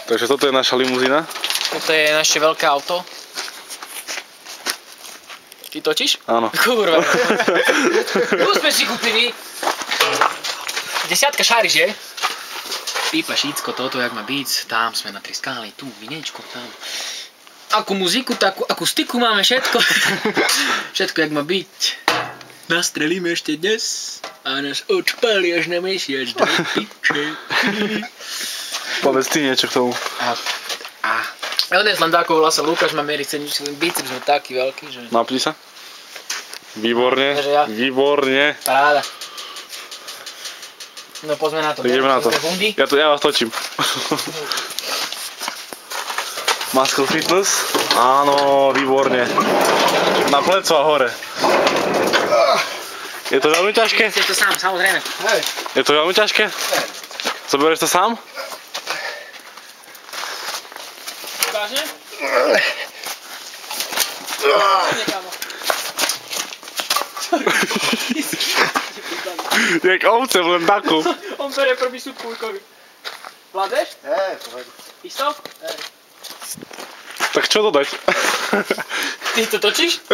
Takže toto je naša limuzína. Toto je naše veľké auto. Ty točíš? Áno. Kurva. Tu sme si kúpili. 10 šári, že? Pípa šícko, toto jak má byť. Tam sme na tri skály, tu vinečko, tam. Akú muziku, takú akustiku máme, všetko. Všetko jak má byť. Nastrelíme ešte dnes. A nás odpáli až na mesiac do piče. Povedz ty niečo k tomu. Ja dnes len dáko volá sa Lukáš, mám meriť biceps, sme taký veľký, že... Napni sa. Výborne, výborne. Paráda. No poďme na to. Ideme na to. Ja vás točím. Muscle fitness. Áno, výborne. Na pleco a hore. Je to veľmi ťažké? Chceš to sám, samozrejme. Je to veľmi ťažké? Zoberieš to sám? Vážne? Jak ovce v len taku. On berie prvý súd kúľkový. Vládeš? Pohode. Isto? Tak čo dodať? Ty to točíš?